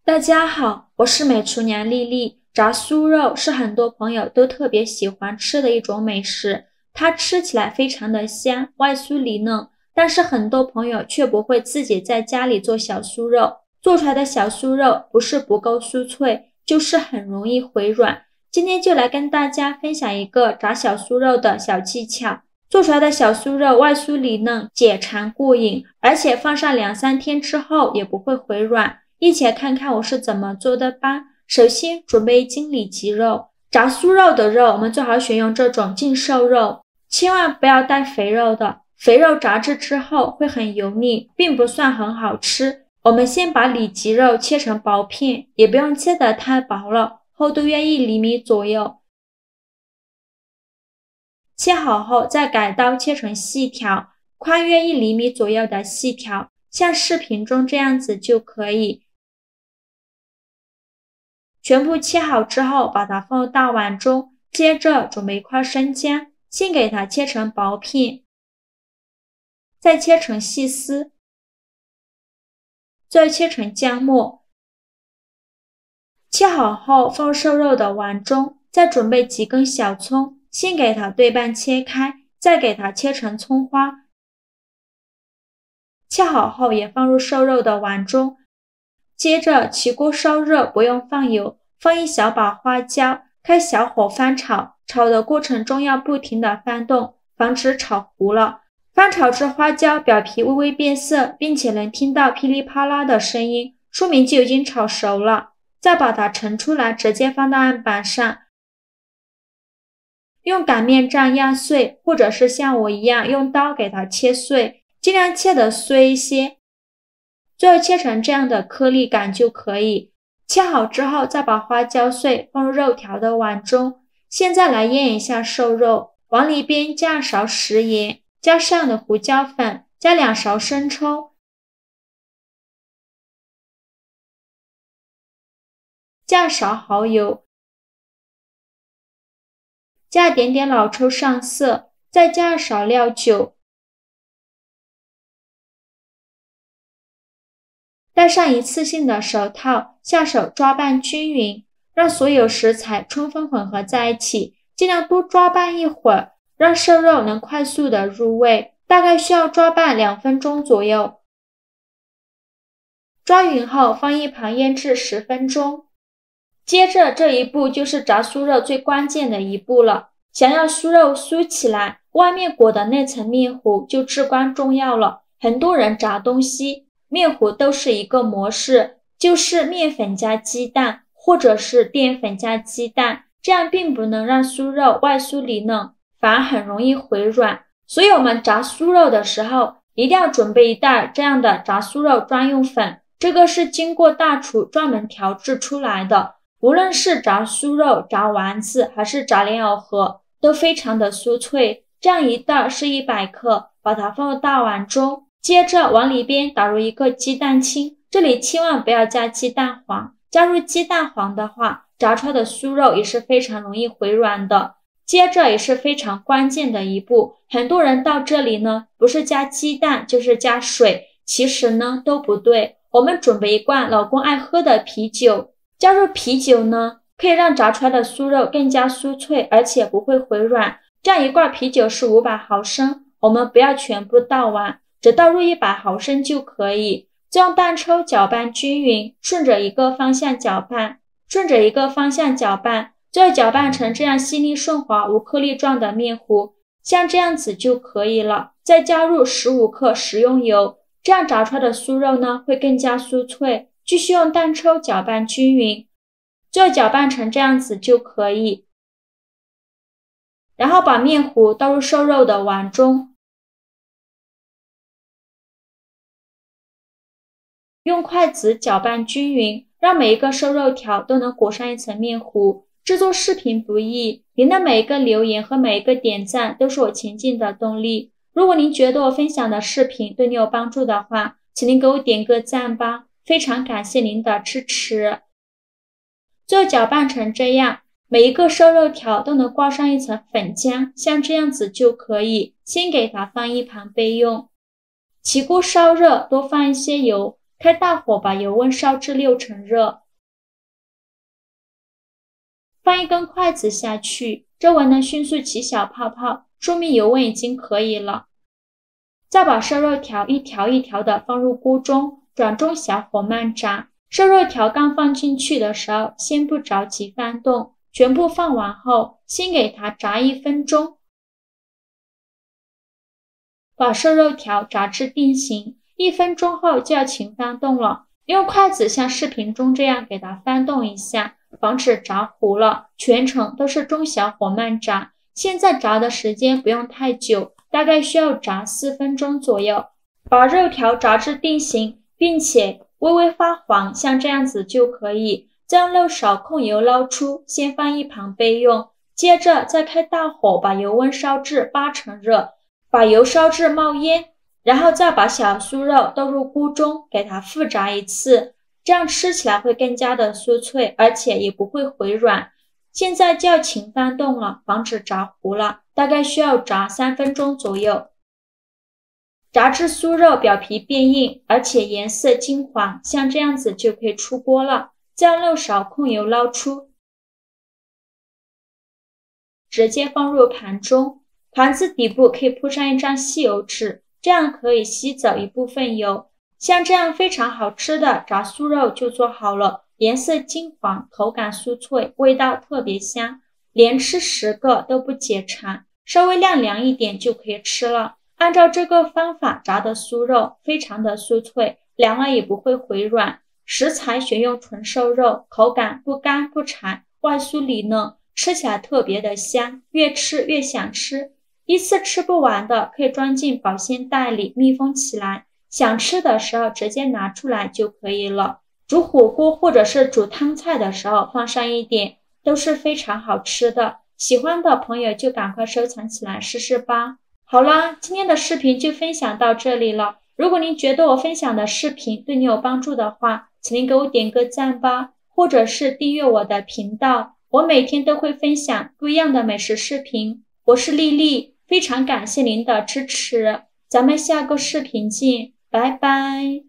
大家好，我是美厨娘丽丽。炸酥肉是很多朋友都特别喜欢吃的一种美食，它吃起来非常的香，外酥里嫩。但是很多朋友却不会自己在家里做小酥肉，做出来的小酥肉不是不够酥脆，就是很容易回软。今天就来跟大家分享一个炸小酥肉的小技巧，做出来的小酥肉外酥里嫩，解馋过瘾，而且放上2-3天之后也不会回软。一起来看看我是怎么做的吧。首先准备1斤里脊肉，炸酥肉的肉我们最好选用这种净瘦肉，千万不要带肥肉的，肥肉炸制之后会很油腻，并不算很好吃。我们先把里脊肉切成薄片，也不用切得太薄了，厚度约1厘米左右。切好后再改刀切成细条，宽约1厘米左右的细条，像视频中这样子就可以。全部切好之后，把它放入大碗中，接着准备1块生姜，先给它切成薄片，再切成细丝，再切成姜末。切好后放入瘦肉的碗中，再准备几根小葱，先给它对半切开，再给它切成葱花。切好后也放入瘦肉的碗中，接着起锅烧热，不用放油，放一小把花椒，开小火翻炒，炒的过程中要不停的翻动，防止炒糊了。翻炒至花椒表皮微微变色，并且能听到噼里啪啦的声音，说明就已经炒熟了。再把它盛出来，直接放到案板上，用擀面杖压碎，或者是像我一样用刀给它切碎，尽量切得碎一些，最后切成这样的颗粒感就可以。切好之后，再把花椒碎放入肉条的碗中。现在来腌一下瘦肉，往里边加2勺食盐，加适量的胡椒粉，加2勺生抽，加1勺蚝油，加一点点老抽上色，再加2勺料酒。戴上一次性的手套，下手抓拌均匀，让所有食材充分混合在一起，尽量多抓拌一会儿，让瘦肉能快速的入味，大概需要抓拌2分钟左右。抓匀后放一旁腌制10分钟。接着这一步就是炸酥肉最关键的一步了，想要酥肉酥起来，外面裹的那层面糊就至关重要了。很多人炸东西面糊都是一个模式，就是面粉加鸡蛋，或者是淀粉加鸡蛋，这样并不能让酥肉外酥里嫩，反而很容易回软。所以我们炸酥肉的时候，一定要准备一袋这样的炸酥肉专用粉，这个是经过大厨专门调制出来的。无论是炸酥肉、炸丸子还是炸莲藕盒，都非常的酥脆。这样一袋是100克，把它放入大碗中，接着往里边打入1个鸡蛋清，这里千万不要加鸡蛋黄，加入鸡蛋黄的话，炸出来的酥肉也是非常容易回软的。接着也是非常关键的一步，很多人到这里呢，不是加鸡蛋就是加水，其实呢都不对。我们准备1罐老公爱喝的啤酒，加入啤酒呢，可以让炸出来的酥肉更加酥脆，而且不会回软。这样1罐啤酒是500毫升，我们不要全部倒完，只倒入100毫升就可以。再用蛋抽搅拌均匀，顺着一个方向搅拌，最后搅拌成这样细腻顺滑无颗粒状的面糊，像这样子就可以了。再加入15克食用油，这样炸出来的酥肉呢会更加酥脆。继续用蛋抽搅拌均匀，最后搅拌成这样子就可以。然后把面糊倒入瘦肉的碗中，用筷子搅拌均匀，让每一个瘦肉条都能裹上一层面糊。制作视频不易，您的每一个留言和每一个点赞都是我前进的动力。如果您觉得我分享的视频对你有帮助的话，请您给我点个赞吧。非常感谢您的支持。最后搅拌成这样，每一个瘦肉条都能挂上一层粉浆，像这样子就可以。先给它放一旁备用。起锅烧热，多放一些油，开大火把油温烧至6成热，放一根筷子下去，周围能迅速起小泡泡，说明油温已经可以了。再把瘦肉条一条一条的放入锅中，转中小火慢炸。瘦肉条刚放进去的时候，先不着急翻动，全部放完后，先给它炸1分钟。把瘦肉条炸至定型，1分钟后就要勤翻动了，用筷子像视频中这样给它翻动一下，防止炸糊了。全程都是中小火慢炸。现在炸的时间不用太久，大概需要炸4分钟左右。把肉条炸至定型，并且微微发黄，像这样子就可以。将肉勺控油捞出，先放一旁备用。接着再开大火，把油温烧至8成热，把油烧至冒烟，然后再把小酥肉倒入锅中，给它复炸一次，这样吃起来会更加的酥脆，而且也不会回软。现在就要勤翻动了，防止炸糊了，大概需要炸3分钟左右。炸至酥肉表皮变硬，而且颜色金黄，像这样子就可以出锅了。将肉勺控油捞出，直接放入盘中。盘子底部可以铺上一张吸油纸，这样可以吸走一部分油。像这样非常好吃的炸酥肉就做好了，颜色金黄，口感酥脆，味道特别香，连吃10个都不解馋。稍微晾凉一点就可以吃了。按照这个方法炸的酥肉非常的酥脆，凉了也不会回软。食材选用纯瘦肉，口感不干不柴，外酥里嫩，吃起来特别的香，越吃越想吃。一次吃不完的可以装进保鲜袋里密封起来，想吃的时候直接拿出来就可以了。煮火锅或者是煮汤菜的时候放上一点，都是非常好吃的。喜欢的朋友就赶快收藏起来试试吧。好啦，今天的视频就分享到这里了。如果您觉得我分享的视频对你有帮助的话，请您给我点个赞吧，或者是订阅我的频道，我每天都会分享不一样的美食视频。我是丽丽，非常感谢您的支持，咱们下个视频见，拜拜。